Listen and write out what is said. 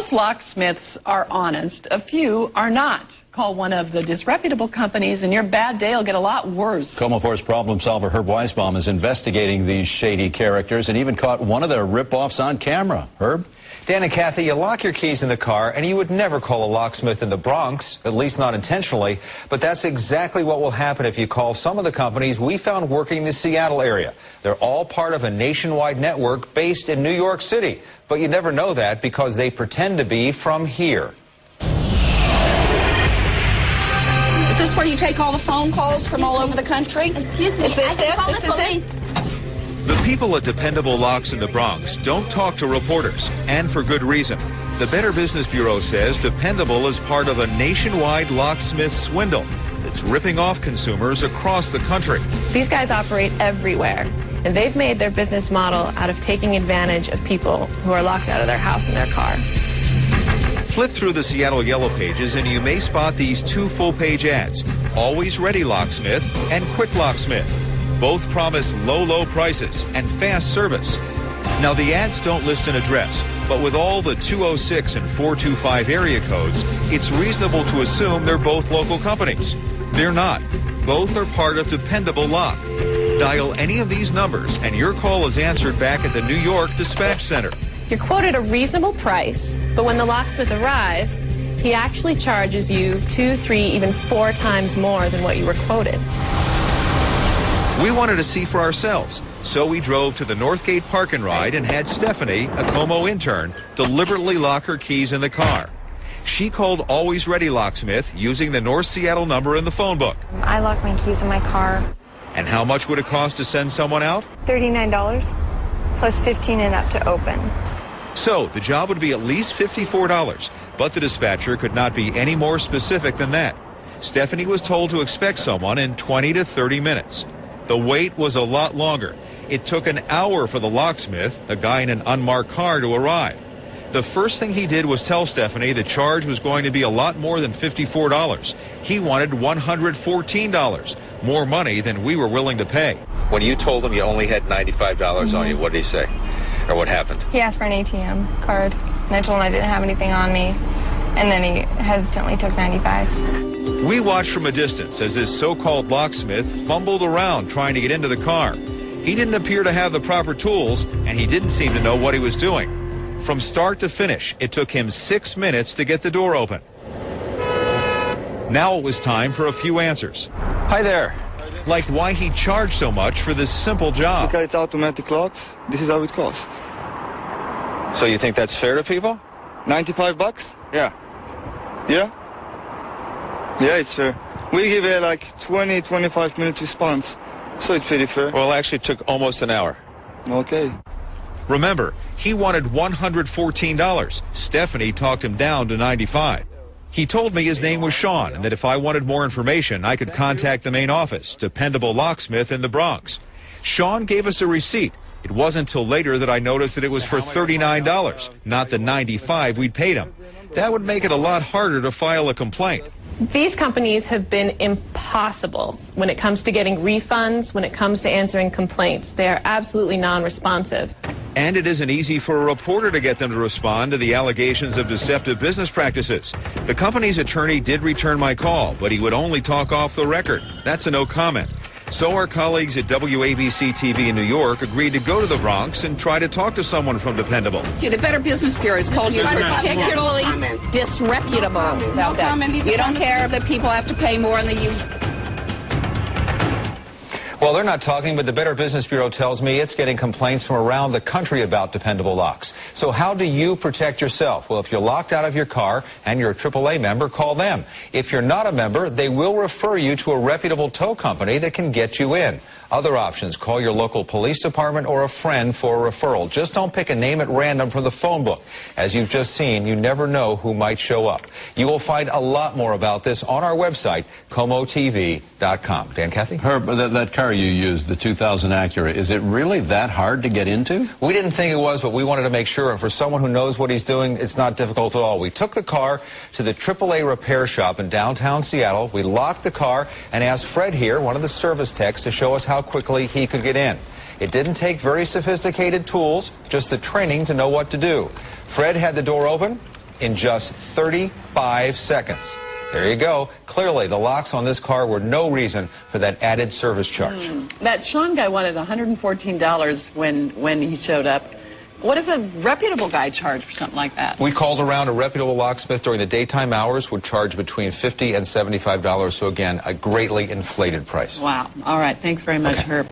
Most locksmiths are honest. A few are not. Call one of the disreputable companies and your bad day will get a lot worse. Como 4's problem solver Herb Weisbaum is investigating these shady characters and even caught one of their rip-offs on camera. Herb? Dan and Kathy, you lock your keys in the car, and you would never call a locksmith in the Bronx, at least not intentionally. But that's exactly what will happen if you call some of the companies we found working in the Seattle area. They're all part of a nationwide network based in New York City. But you never know that because they pretend to be from here. Is this where you take all the phone calls from all over the country? Excuse me. Is this it? This is it? The people at Dependable Locks in the Bronx don't talk to reporters, and for good reason. The Better Business Bureau says Dependable is part of a nationwide locksmith swindle that's ripping off consumers across the country. These guys operate everywhere, and they've made their business model out of taking advantage of people who are locked out of their house and their car. Flip through the Seattle Yellow Pages and you may spot these two full-page ads, Always Ready Locksmith and Quick Locksmith. Both promise low prices and fast service. Now, the ads don't list an address, but with all the 206 and 425 area codes, it's reasonable to assume they're both local companies. They're not. Both are part of Dependable Lock. Dial any of these numbers and your call is answered back at the New York Dispatch Center. You're quoted a reasonable price, but when the locksmith arrives, he actually charges you 2, 3, even 4 times more than what you were quoted. We wanted to see for ourselves, so we drove to the Northgate Park and Ride and had Stephanie, a Como intern, deliberately lock her keys in the car. She called Always Ready Locksmith using the North Seattle number in the phone book. I lock my keys in my car. And how much would it cost to send someone out? $39 plus $15 and up to open. So the job would be at least $54, but the dispatcher could not be any more specific than that. Stephanie was told to expect someone in 20 to 30 minutes. The wait was a lot longer. It took an hour for the locksmith, a guy in an unmarked car, to arrive. The first thing he did was tell Stephanie the charge was going to be a lot more than $54. He wanted $114, more money than we were willing to pay. When you told him you only had $95 on you, what did he say? Or what happened? He asked for an ATM card, and I told him I didn't have anything on me, and then he hesitantly took $95. We watched from a distance as this so-called locksmith fumbled around trying to get into the car. He didn't appear to have the proper tools, and he didn't seem to know what he was doing. From start to finish, it took him 6 minutes to get the door open. Now it was time for a few answers. Hi there. Like why he charged so much for this simple job. Because it's automatic locks, this is how it costs. So you think that's fair to people? $95? Yeah. Yeah? Yeah, it's fair. We give it like 20-25 minutes response, so it's pretty fair. Well, actually it took almost an hour. Okay. Remember, he wanted $114. Stephanie talked him down to $95. He told me his name was Sean and that if I wanted more information, I could contact the main office, Dependable Locksmith in the Bronx. Sean gave us a receipt. It wasn't until later that I noticed that it was for $39, not the $95 we'd paid him. That would make it a lot harder to file a complaint. These companies have been impossible when it comes to getting refunds, when it comes to answering complaints. They are absolutely non-responsive. And it isn't easy for a reporter to get them to respond to the allegations of deceptive business practices. The company's attorney did return my call, but he would only talk off the record. That's a no comment. So our colleagues at WABC TV in New York agreed to go to the Bronx and try to talk to someone from Dependable. The Better Business Bureau has called you particularly disreputable about that. You don't care that people have to pay more than you. Well, they're not talking, but the Better Business Bureau tells me it's getting complaints from around the country about Dependable Locks. So how do you protect yourself? Well, if you're locked out of your car and you're a AAA member, call them. If you're not a member, they will refer you to a reputable tow company that can get you in. Other options, call your local police department or a friend for a referral. Just don't pick a name at random from the phone book. As you've just seen, you never know who might show up. You will find a lot more about this on our website, comotv.com. Dan, Kathy? Herb, that car you used, the 2000 Acura, is it really that hard to get into? We didn't think it was, but we wanted to make sure. And for someone who knows what he's doing, it's not difficult at all. We took the car to the AAA repair shop in downtown Seattle. We locked the car and asked Fred here, one of the service techs, to show us how quickly he could get in. It didn't take very sophisticated tools, just the training to know what to do. Fred had the door open, in just 35 seconds. There you go. Clearly, the locks on this car were no reason for that added service charge. That Sean guy wanted $114 when he showed up. What does a reputable guy charge for something like that? We called around. A reputable locksmith during the daytime hours would charge between $50 and $75. So again, a greatly inflated price. Wow. All right. Thanks very much, Herb.